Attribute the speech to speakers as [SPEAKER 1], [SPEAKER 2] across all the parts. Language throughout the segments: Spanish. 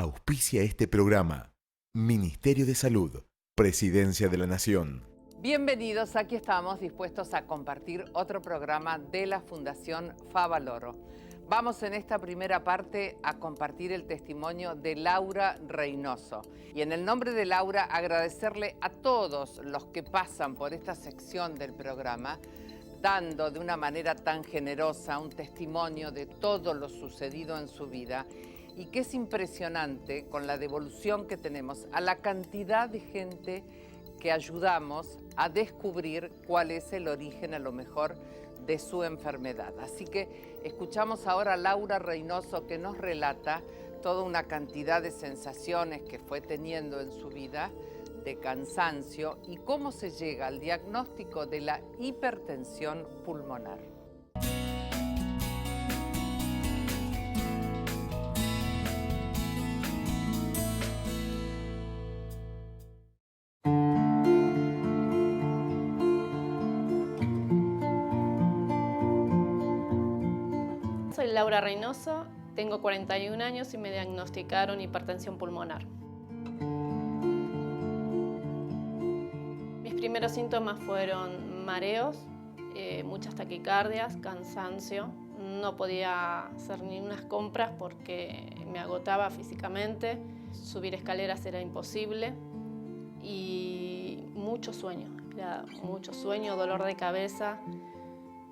[SPEAKER 1] Auspicia este programa. Ministerio de Salud, Presidencia de la Nación.
[SPEAKER 2] Bienvenidos, aquí estamos dispuestos a compartir otro programa de la Fundación Favaloro. Vamos en esta primera parte a compartir el testimonio de Laura Reynoso. Y en el nombre de Laura, agradecerle a todos los que pasan por esta sección del programa, dando de una manera tan generosa un testimonio de todo lo sucedido en su vida, y que es impresionante con la devolución que tenemos a la cantidad de gente que ayudamos a descubrir cuál es el origen, a lo mejor, de su enfermedad. Así que escuchamos ahora a Laura Reynoso, que nos relata toda una cantidad de sensaciones que fue teniendo en su vida, de cansancio, y cómo se llega al diagnóstico de la hipertensión pulmonar.
[SPEAKER 3] Soy Laura Reynoso, tengo 41 años y me diagnosticaron hipertensión pulmonar. Mis primeros síntomas fueron mareos, muchas taquicardias, cansancio. No podía hacer ni unas compras porque me agotaba físicamente. Subir escaleras era imposible y mucho sueño, dolor de cabeza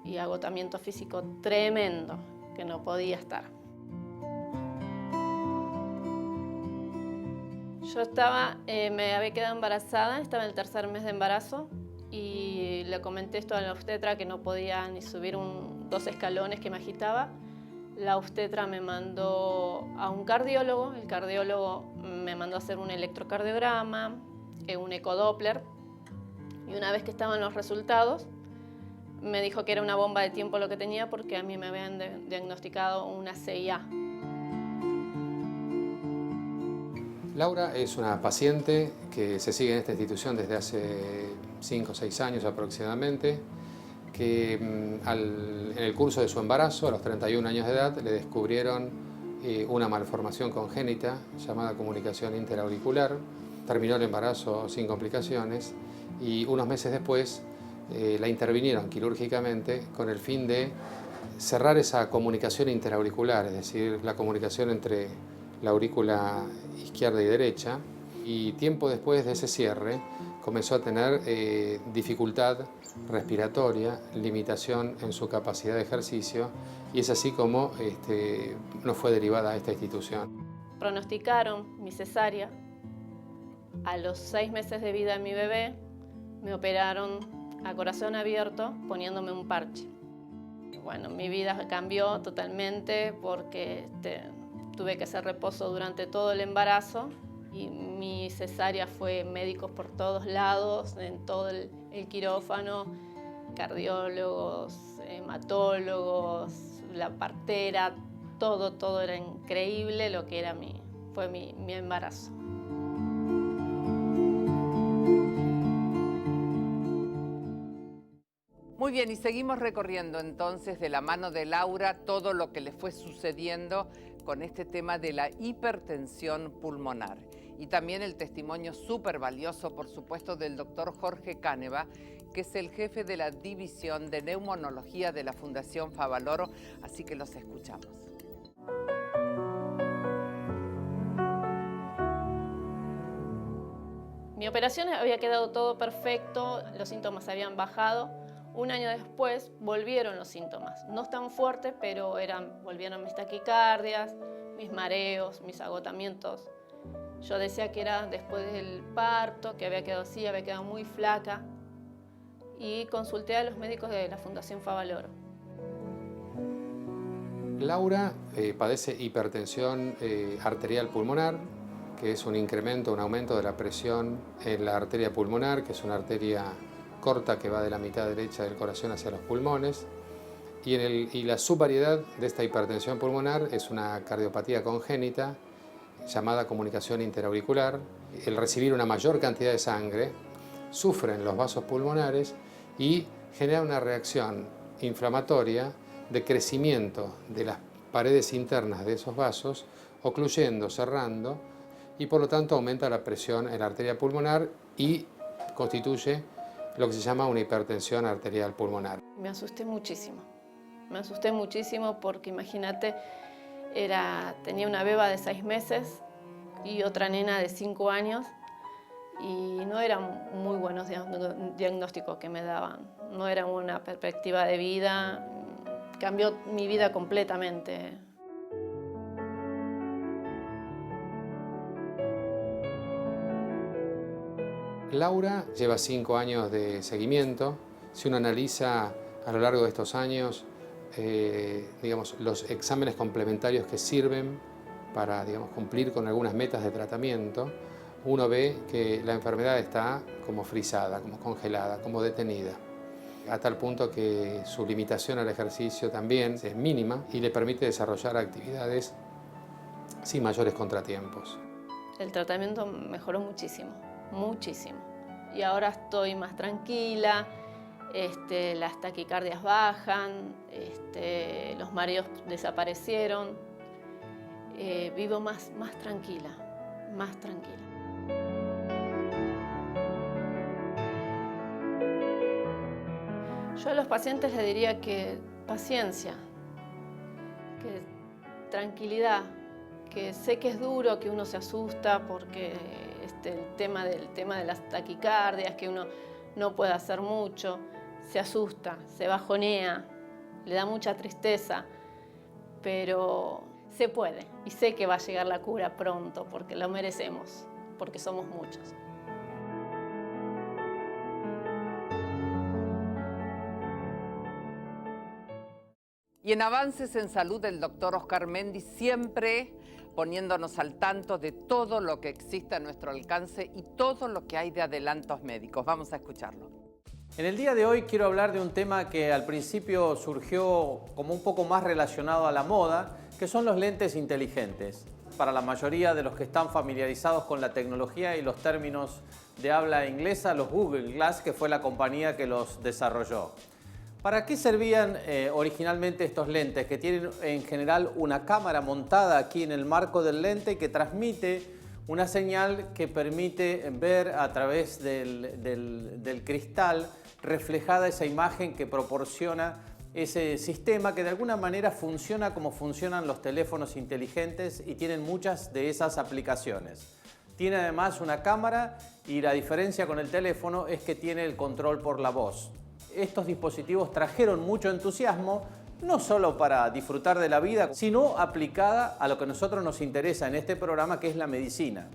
[SPEAKER 3] y agotamiento físico tremendo, que no podía estar. Yo me había quedado embarazada, estaba en el tercer mes de embarazo y le comenté esto a la obstetra, que no podía ni subir 2 escalones, que me agitaba. La obstetra me mandó a un cardiólogo, el cardiólogo me mandó a hacer un electrocardiograma, un ecodoppler, y una vez que estaban los resultados, me dijo que era una bomba de tiempo lo que tenía, porque a mí me habían diagnosticado una CIA.
[SPEAKER 4] Laura es una paciente que se sigue en esta institución desde hace 5 o 6 años aproximadamente, que en el curso de su embarazo, a los 31 años de edad, le descubrieron una malformación congénita llamada comunicación interauricular. Terminó el embarazo sin complicaciones y unos meses después la intervinieron quirúrgicamente con el fin de cerrar esa comunicación interauricular, es decir, la comunicación entre la aurícula izquierda y derecha, y tiempo después de ese cierre comenzó a tener dificultad respiratoria, limitación en su capacidad de ejercicio, y es así como nos fue derivada a esta institución.
[SPEAKER 3] Pronosticaron mi cesárea. A los 6 meses de vida de mi bebé me operaron a corazón abierto poniéndome un parche. Y bueno, mi vida cambió totalmente porque tuve que hacer reposo durante todo el embarazo, y mi cesárea fue médicos por todos lados, en todo el quirófano, cardiólogos, hematólogos, la partera, todo era increíble lo que fue mi embarazo.
[SPEAKER 2] Muy bien, y seguimos recorriendo entonces de la mano de Laura todo lo que le fue sucediendo con este tema de la hipertensión pulmonar. Y también el testimonio súper valioso, por supuesto, del doctor Jorge Cáneva, que es el jefe de la División de Neumonología de la Fundación Favaloro, así que los escuchamos.
[SPEAKER 3] Mi operación había quedado todo perfecto, los síntomas habían bajado. Un año después volvieron los síntomas, no tan fuertes, pero volvieron mis taquicardias, mis mareos, mis agotamientos. Yo decía que era después del parto, que había quedado así, había quedado muy flaca, y consulté a los médicos de la Fundación Favaloro.
[SPEAKER 4] Laura padece hipertensión arterial pulmonar, que es un aumento de la presión en la arteria pulmonar, que es una arteria corta que va de la mitad derecha del corazón hacia los pulmones, y la subvariedad de esta hipertensión pulmonar es una cardiopatía congénita llamada comunicación interauricular. El recibir una mayor cantidad de sangre sufren los vasos pulmonares y genera una reacción inflamatoria de crecimiento de las paredes internas de esos vasos, ocluyendo, cerrando, y por lo tanto aumenta la presión en la arteria pulmonar y constituye lo que se llama una hipertensión arterial pulmonar.
[SPEAKER 3] Me asusté muchísimo porque imagínate, tenía una beba de 6 meses y otra nena de 5 años y no eran muy buenos diagnósticos que me daban, no era una perspectiva de vida, cambió mi vida completamente.
[SPEAKER 4] Laura lleva 5 años de seguimiento. Si uno analiza a lo largo de estos años, digamos, los exámenes complementarios que sirven para, digamos, cumplir con algunas metas de tratamiento, uno ve que la enfermedad está como frisada, como congelada, como detenida, a tal punto que su limitación al ejercicio también es mínima y le permite desarrollar actividades sin mayores contratiempos.
[SPEAKER 3] El tratamiento mejoró muchísimo, muchísimo. Y ahora estoy más tranquila, las taquicardias bajan, los mareos desaparecieron. Vivo más tranquila, más tranquila. Yo a los pacientes les diría que paciencia, que tranquilidad, que sé que es duro, que uno se asusta porque el tema de las taquicardias, que uno no puede hacer mucho, se asusta, se bajonea, le da mucha tristeza, pero se puede y sé que va a llegar la cura pronto porque lo merecemos, porque somos muchos.
[SPEAKER 2] Y en Avances en Salud, el doctor Oscar Mendy siempre poniéndonos al tanto de todo lo que existe a nuestro alcance y todo lo que hay de adelantos médicos. Vamos a escucharlo.
[SPEAKER 5] En el día de hoy quiero hablar de un tema que al principio surgió como un poco más relacionado a la moda, que son los lentes inteligentes. Para la mayoría de los que están familiarizados con la tecnología y los términos de habla inglesa, los Google Glass, que fue la compañía que los desarrolló. ¿Para qué servían originalmente estos lentes? Que tienen en general una cámara montada aquí en el marco del lente que transmite una señal que permite ver a través del cristal reflejada esa imagen que proporciona ese sistema que de alguna manera funciona como funcionan los teléfonos inteligentes y tienen muchas de esas aplicaciones. Tiene además una cámara y la diferencia con el teléfono es que tiene el control por la voz. Estos dispositivos trajeron mucho entusiasmo, no solo para disfrutar de la vida, sino aplicada a lo que a nosotros nos interesa en este programa, que es la medicina.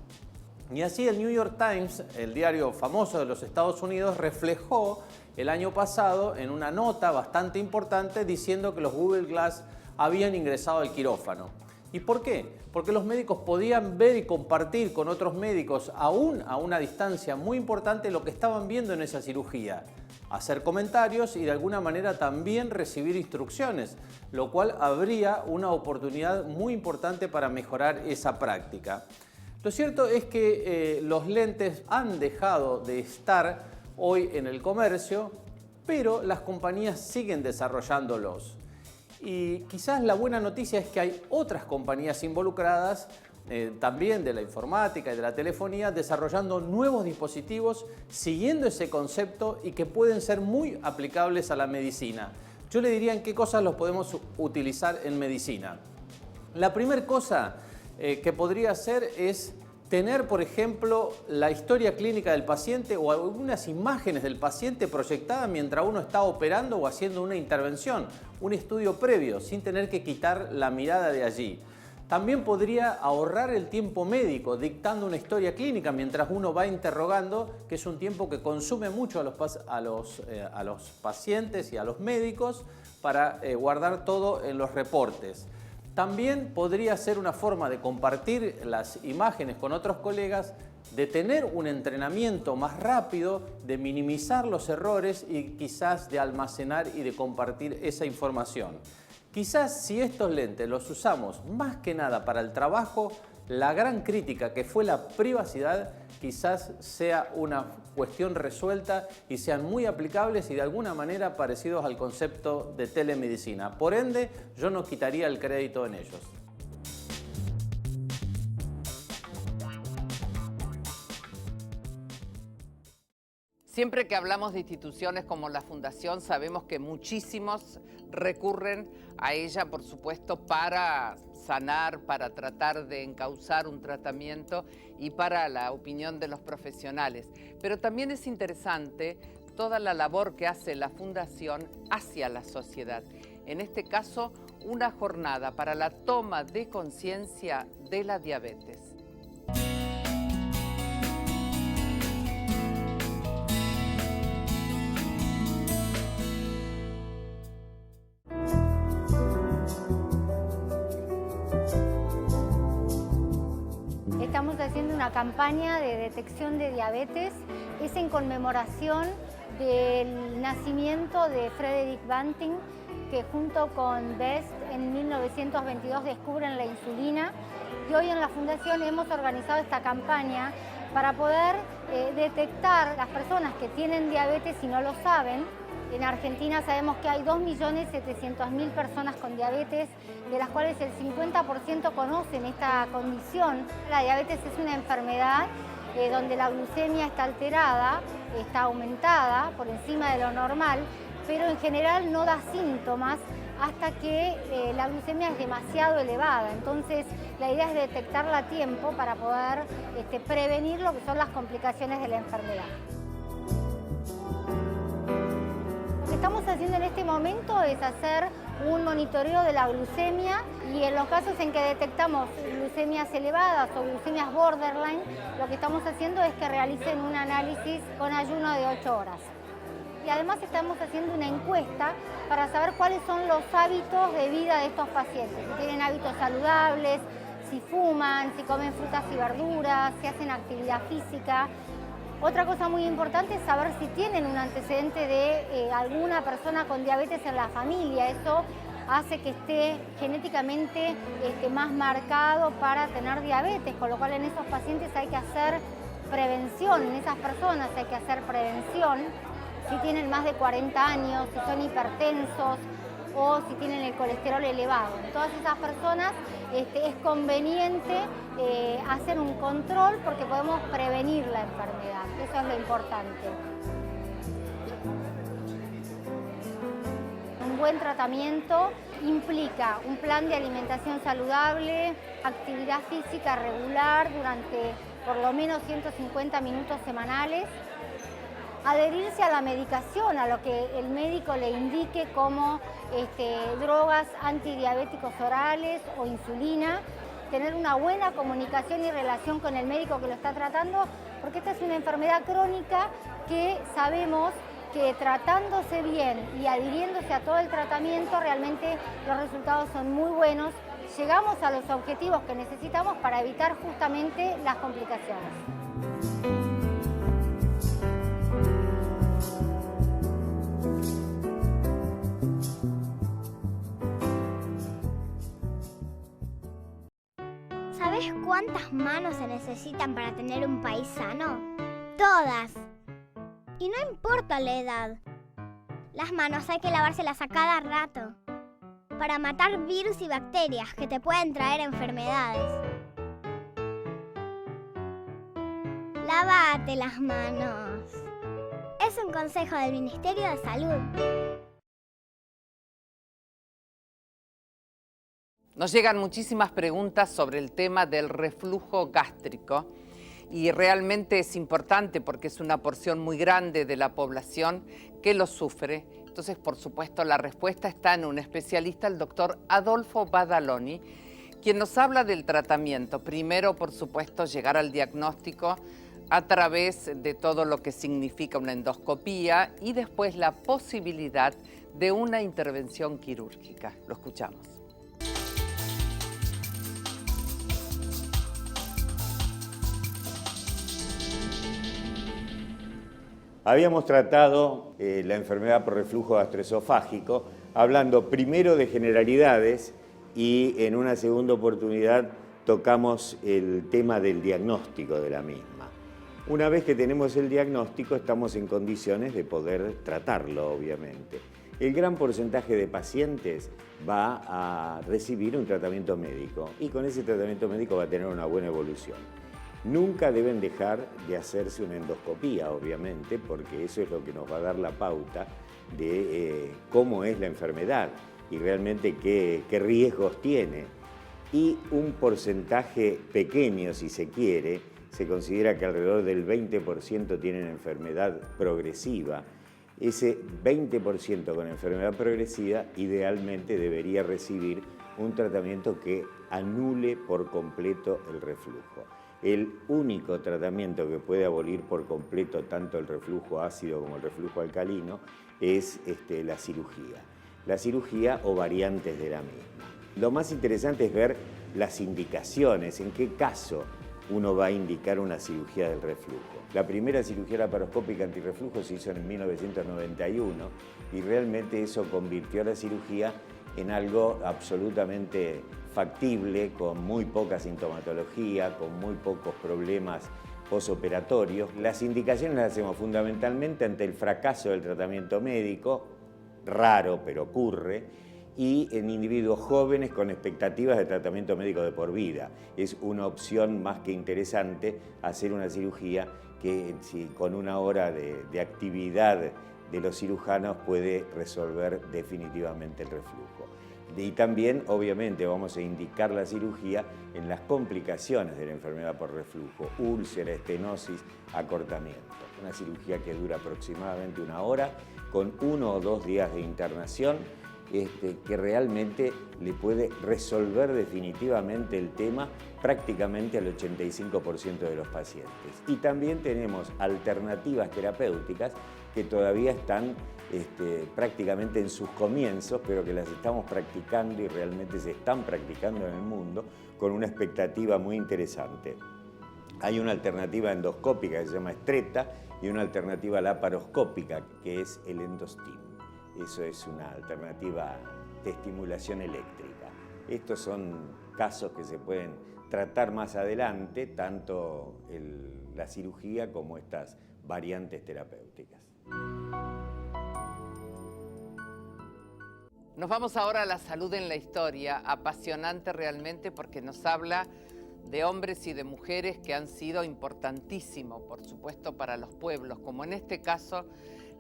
[SPEAKER 5] Y así el New York Times, el diario famoso de los Estados Unidos, reflejó el año pasado en una nota bastante importante diciendo que los Google Glass habían ingresado al quirófano. ¿Y por qué? Porque los médicos podían ver y compartir con otros médicos, aún a una distancia muy importante, lo que estaban viendo en esa cirugía. Hacer comentarios y de alguna manera también recibir instrucciones, lo cual habría una oportunidad muy importante para mejorar esa práctica. Lo cierto es que los lentes han dejado de estar hoy en el comercio, pero las compañías siguen desarrollándolos. Y quizás la buena noticia es que hay otras compañías involucradas, también de la informática y de la telefonía, desarrollando nuevos dispositivos siguiendo ese concepto y que pueden ser muy aplicables a la medicina. Yo le diría en qué cosas los podemos utilizar en medicina. La primera cosa que podría hacer es tener, por ejemplo, la historia clínica del paciente o algunas imágenes del paciente proyectadas mientras uno está operando o haciendo una intervención, un estudio previo, sin tener que quitar la mirada de allí. También podría ahorrar el tiempo médico dictando una historia clínica mientras uno va interrogando, que es un tiempo que consume mucho a los pacientes y a los médicos para guardar todo en los reportes. También podría ser una forma de compartir las imágenes con otros colegas, de tener un entrenamiento más rápido, de minimizar los errores y quizás de almacenar y de compartir esa información. Quizás si estos lentes los usamos más que nada para el trabajo, la gran crítica que fue la privacidad quizás sea una cuestión resuelta y sean muy aplicables y de alguna manera parecidos al concepto de telemedicina. Por ende, yo no quitaría el crédito en ellos.
[SPEAKER 2] Siempre que hablamos de instituciones como la Fundación, sabemos que muchísimos recurren a ella, por supuesto, para sanar, para tratar de encauzar un tratamiento y para la opinión de los profesionales. Pero también es interesante toda la labor que hace la Fundación hacia la sociedad. En este caso, una jornada para la toma de conciencia de la diabetes.
[SPEAKER 6] Estamos haciendo una campaña de detección de diabetes. Es en conmemoración del nacimiento de Frederick Banting, que junto con Best en 1922 descubren la insulina. Y hoy en la Fundación hemos organizado esta campaña para poder detectar las personas que tienen diabetes y no lo saben. En Argentina sabemos que hay 2.700.000 personas con diabetes, de las cuales el 50% conocen esta condición. La diabetes es una enfermedad donde la glucemia está alterada, está aumentada por encima de lo normal, pero en general no da síntomas hasta que la glucemia es demasiado elevada. Entonces, la idea es detectarla a tiempo para poder prevenir lo que son las complicaciones de la enfermedad. Lo que estamos haciendo en este momento es hacer un monitoreo de la glucemia y en los casos en que detectamos glucemias elevadas o glucemias borderline, lo que estamos haciendo es que realicen un análisis con ayuno de 8 horas. Y además estamos haciendo una encuesta para saber cuáles son los hábitos de vida de estos pacientes, si tienen hábitos saludables, si fuman, si comen frutas y verduras, si hacen actividad física. Otra cosa muy importante es saber si tienen un antecedente de alguna persona con diabetes en la familia. Eso hace que esté genéticamente más marcado para tener diabetes, con lo cual en esos pacientes hay que hacer prevención, en esas personas hay que hacer prevención. Si tienen más de 40 años, si son hipertensos o si tienen el colesterol elevado. En todas esas personas es conveniente hacer un control porque podemos prevenir la enfermedad. Eso es lo importante. Un buen tratamiento implica un plan de alimentación saludable, actividad física regular durante por lo menos 150 minutos semanales, adherirse a la medicación, a lo que el médico le indique como drogas antidiabéticos orales o insulina, tener una buena comunicación y relación con el médico que lo está tratando, porque esta es una enfermedad crónica que sabemos que tratándose bien y adhiriéndose a todo el tratamiento, realmente los resultados son muy buenos. Llegamos a los objetivos que necesitamos para evitar justamente las complicaciones.
[SPEAKER 7] ¿Sabes cuántas manos se necesitan para tener un país sano? ¡Todas! Y no importa la edad. Las manos hay que lavárselas a cada rato para matar virus y bacterias que te pueden traer enfermedades. Lávate las manos. Es un consejo del Ministerio de Salud.
[SPEAKER 2] Nos llegan muchísimas preguntas sobre el tema del reflujo gástrico y realmente es importante porque es una porción muy grande de la población que lo sufre. Entonces, por supuesto, la respuesta está en un especialista, el doctor Adolfo Badaloni, quien nos habla del tratamiento. Primero, por supuesto, llegar al diagnóstico a través de todo lo que significa una endoscopía y después la posibilidad de una intervención quirúrgica. Lo escuchamos.
[SPEAKER 8] Habíamos tratado la enfermedad por reflujo gastroesofágico, hablando primero de generalidades y en una segunda oportunidad tocamos el tema del diagnóstico de la misma. Una vez que tenemos el diagnóstico estamos en condiciones de poder tratarlo, obviamente. El gran porcentaje de pacientes va a recibir un tratamiento médico y con ese tratamiento médico va a tener una buena evolución. Nunca deben dejar de hacerse una endoscopía, obviamente, porque eso es lo que nos va a dar la pauta de cómo es la enfermedad y realmente qué riesgos tiene. Y un porcentaje pequeño, si se quiere, se considera que alrededor del 20% tienen enfermedad progresiva. Ese 20% con enfermedad progresiva idealmente debería recibir un tratamiento que anule por completo el reflujo. El único tratamiento que puede abolir por completo tanto el reflujo ácido como el reflujo alcalino es la cirugía o variantes de la misma. Lo más interesante es ver las indicaciones, en qué caso uno va a indicar una cirugía del reflujo. La primera cirugía laparoscópica antirreflujo se hizo en 1991 y realmente eso convirtió a la cirugía en algo absolutamente factible, con muy poca sintomatología, con muy pocos problemas posoperatorios. Las indicaciones las hacemos fundamentalmente ante el fracaso del tratamiento médico, raro pero ocurre, y en individuos jóvenes con expectativas de tratamiento médico de por vida. Es una opción más que interesante hacer una cirugía que con una hora de actividad de los cirujanos puede resolver definitivamente el reflujo. Y también, obviamente, vamos a indicar la cirugía en las complicaciones de la enfermedad por reflujo, úlcera, estenosis, acortamiento. Una cirugía que dura aproximadamente 1 hora, con 1 o 2 días de internación, que realmente le puede resolver definitivamente el tema prácticamente al 85% de los pacientes. Y también tenemos alternativas terapéuticas que todavía están prácticamente en sus comienzos, pero que las estamos practicando y realmente se están practicando en el mundo con una expectativa muy interesante. Hay una alternativa endoscópica que se llama Stretta y una alternativa laparoscópica que es el Endostim. Eso es una alternativa de estimulación eléctrica. Estos son casos que se pueden tratar más adelante, tanto la cirugía como estas variantes terapéuticas.
[SPEAKER 2] Nos vamos ahora a la salud en la historia, apasionante realmente porque nos habla de hombres y de mujeres que han sido importantísimos, por supuesto, para los pueblos, como en este caso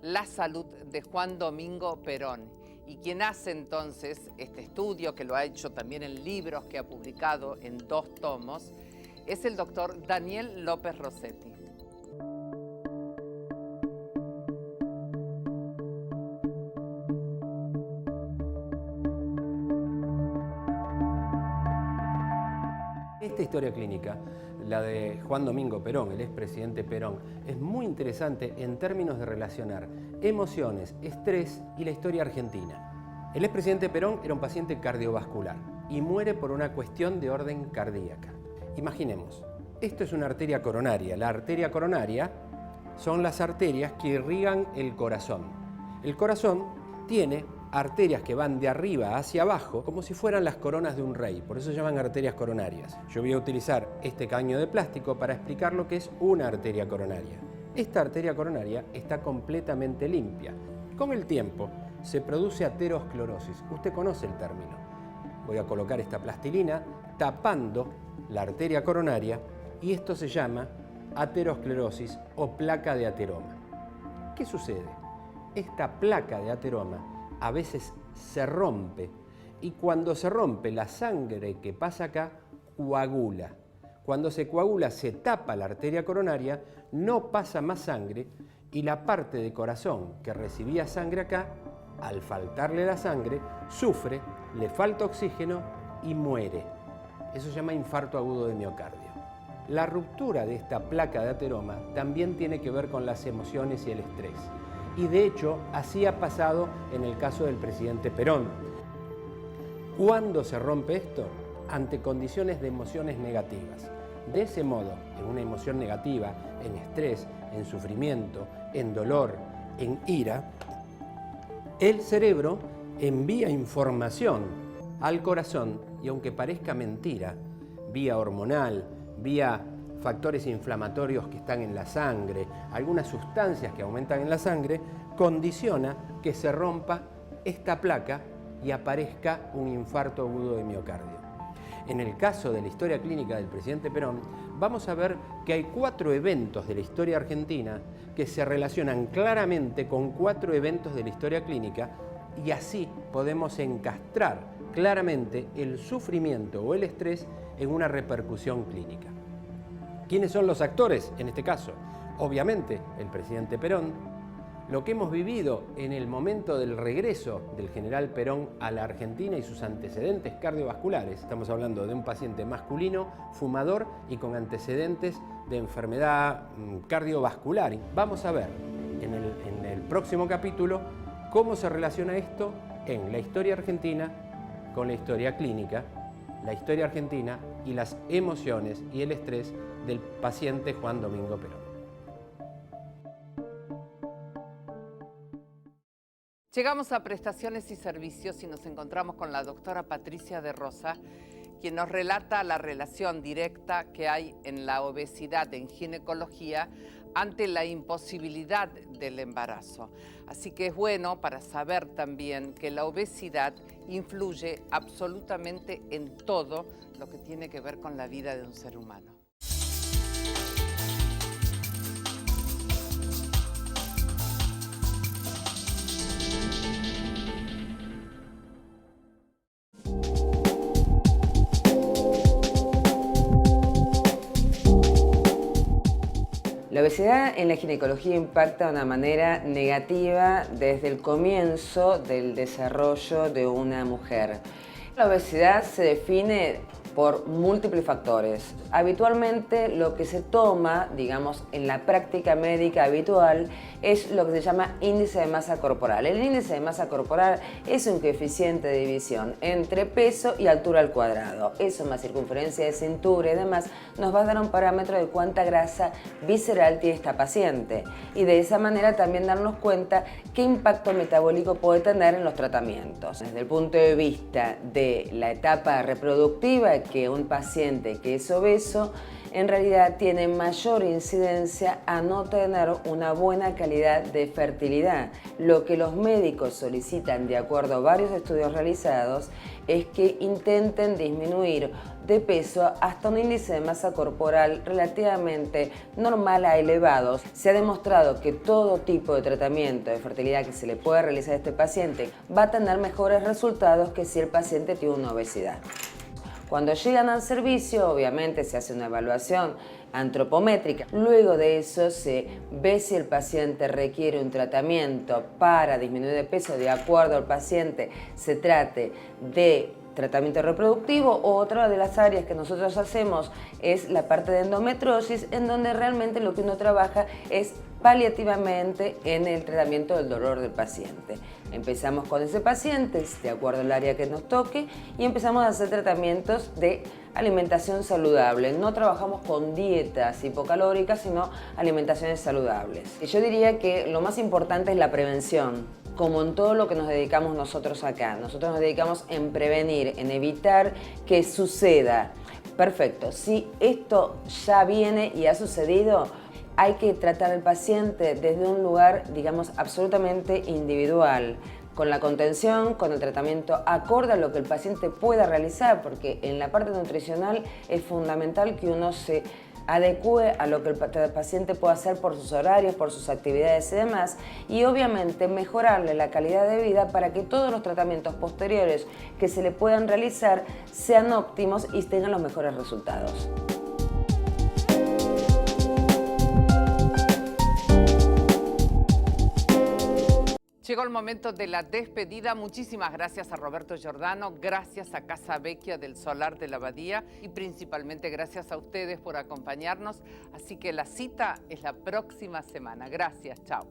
[SPEAKER 2] la salud de Juan Domingo Perón. Y quien hace entonces este estudio, que lo ha hecho también en libros que ha publicado en 2 tomos, es el doctor Daniel López Rossetti.
[SPEAKER 9] Esta historia clínica, la de Juan Domingo Perón, el expresidente Perón, es muy interesante en términos de relacionar emociones, estrés y la historia argentina. El expresidente Perón era un paciente cardiovascular y muere por una cuestión de orden cardíaca. Imaginemos, esto es una arteria coronaria. La arteria coronaria son las arterias que irrigan el corazón. El corazón tiene arterias que van de arriba hacia abajo como si fueran las coronas de un rey, por eso se llaman arterias coronarias. Yo voy a utilizar este caño de plástico para explicar lo que es una arteria coronaria. Esta arteria coronaria está completamente limpia. Con el tiempo se produce aterosclerosis. Usted conoce el término. Voy a colocar esta plastilina tapando la arteria coronaria y esto se llama aterosclerosis o placa de ateroma. ¿Qué sucede? Esta placa de ateroma a veces se rompe y cuando se rompe la sangre que pasa acá coagula. Cuando se coagula se tapa la arteria coronaria, no pasa más sangre y la parte de corazón que recibía sangre acá, al faltarle la sangre, sufre, le falta oxígeno y muere. Eso se llama infarto agudo de miocardio. La ruptura de esta placa de ateroma también tiene que ver con las emociones y el estrés. Y de hecho, así ha pasado en el caso del presidente Perón. ¿Cuándo se rompe esto? Ante condiciones de emociones negativas. De ese modo, en una emoción negativa, en estrés, en sufrimiento, en dolor, en ira, el cerebro envía información al corazón y aunque parezca mentira, vía hormonal, vía factores inflamatorios que están en la sangre, algunas sustancias que aumentan en la sangre, condiciona que se rompa esta placa y aparezca un infarto agudo de miocardio. En el caso de la historia clínica del presidente Perón, vamos a ver que hay 4 eventos de la historia argentina que se relacionan claramente con 4 eventos de la historia clínica y así podemos encastrar claramente el sufrimiento o el estrés en una repercusión clínica. ¿Quiénes son los actores en este caso? Obviamente el presidente Perón, lo que hemos vivido en el momento del regreso del general Perón a la Argentina y sus antecedentes cardiovasculares. Estamos hablando de un paciente masculino, fumador y con antecedentes de enfermedad cardiovascular. Vamos a ver en el próximo capítulo cómo se relaciona esto en la historia argentina con la historia clínica, la historia argentina y las emociones y el estrés del paciente Juan Domingo Perón.
[SPEAKER 2] Llegamos a prestaciones y servicios y nos encontramos con la doctora Patricia de Rosa, quien nos relata la relación directa que hay en la obesidad en ginecología ante la imposibilidad del embarazo. Así que es bueno para saber también que la obesidad influye absolutamente en todo lo que tiene que ver con la vida de un ser humano.
[SPEAKER 10] La obesidad en la ginecología impacta de una manera negativa desde el comienzo del desarrollo de una mujer. La obesidad se define por múltiples factores. Habitualmente lo que se toma, digamos, en la práctica médica habitual es lo que se llama índice de masa corporal. El índice de masa corporal es un coeficiente de división entre peso y altura al cuadrado. Eso más circunferencia de cintura y demás nos va a dar un parámetro de cuánta grasa visceral tiene esta paciente y de esa manera también darnos cuenta qué impacto metabólico puede tener en los tratamientos. Desde el punto de vista de la etapa reproductiva, que un paciente que es obeso en realidad tiene mayor incidencia a no tener una buena calidad de fertilidad. Lo que los médicos solicitan, de acuerdo a varios estudios realizados, es que intenten disminuir de peso hasta un índice de masa corporal relativamente normal a elevados. Se ha demostrado que todo tipo de tratamiento de fertilidad que se le puede realizar a este paciente va a tener mejores resultados que si el paciente tiene una obesidad. Cuando llegan al servicio, obviamente se hace una evaluación antropométrica. Luego de eso se ve si el paciente requiere un tratamiento para disminuir de peso de acuerdo al paciente, se trate de tratamiento reproductivo o otra de las áreas que nosotros hacemos es la parte de endometriosis, en donde realmente lo que uno trabaja es paliativamente en el tratamiento del dolor del paciente. Empezamos con ese paciente, de acuerdo al área que nos toque, y empezamos a hacer tratamientos de alimentación saludable. No trabajamos con dietas hipocalóricas, sino alimentaciones saludables. Y yo diría que lo más importante es la prevención. Como en todo lo que nos dedicamos nosotros acá. Nosotros nos dedicamos en prevenir, en evitar que suceda. Perfecto, si esto ya viene y ha sucedido, hay que tratar al paciente desde un lugar, digamos, absolutamente individual, con la contención, con el tratamiento acorde a lo que el paciente pueda realizar, porque en la parte nutricional es fundamental que uno se adecue a lo que el paciente pueda hacer por sus horarios, por sus actividades y demás, y obviamente mejorarle la calidad de vida para que todos los tratamientos posteriores que se le puedan realizar sean óptimos y tengan los mejores resultados.
[SPEAKER 2] Llegó el momento de la despedida. Muchísimas gracias a Roberto Giordano, gracias a Casa Vecchia del Solar de la Abadía y principalmente gracias a ustedes por acompañarnos. Así que la cita es la próxima semana. Gracias, chao.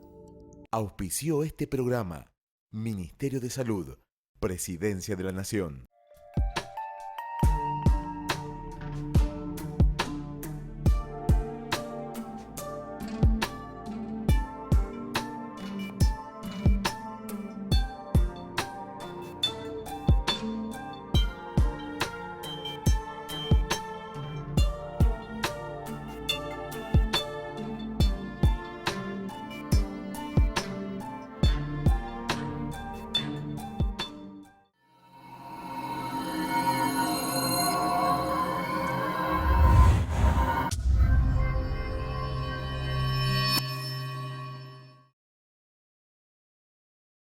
[SPEAKER 1] Auspició este programa Ministerio de Salud, Presidencia de la Nación.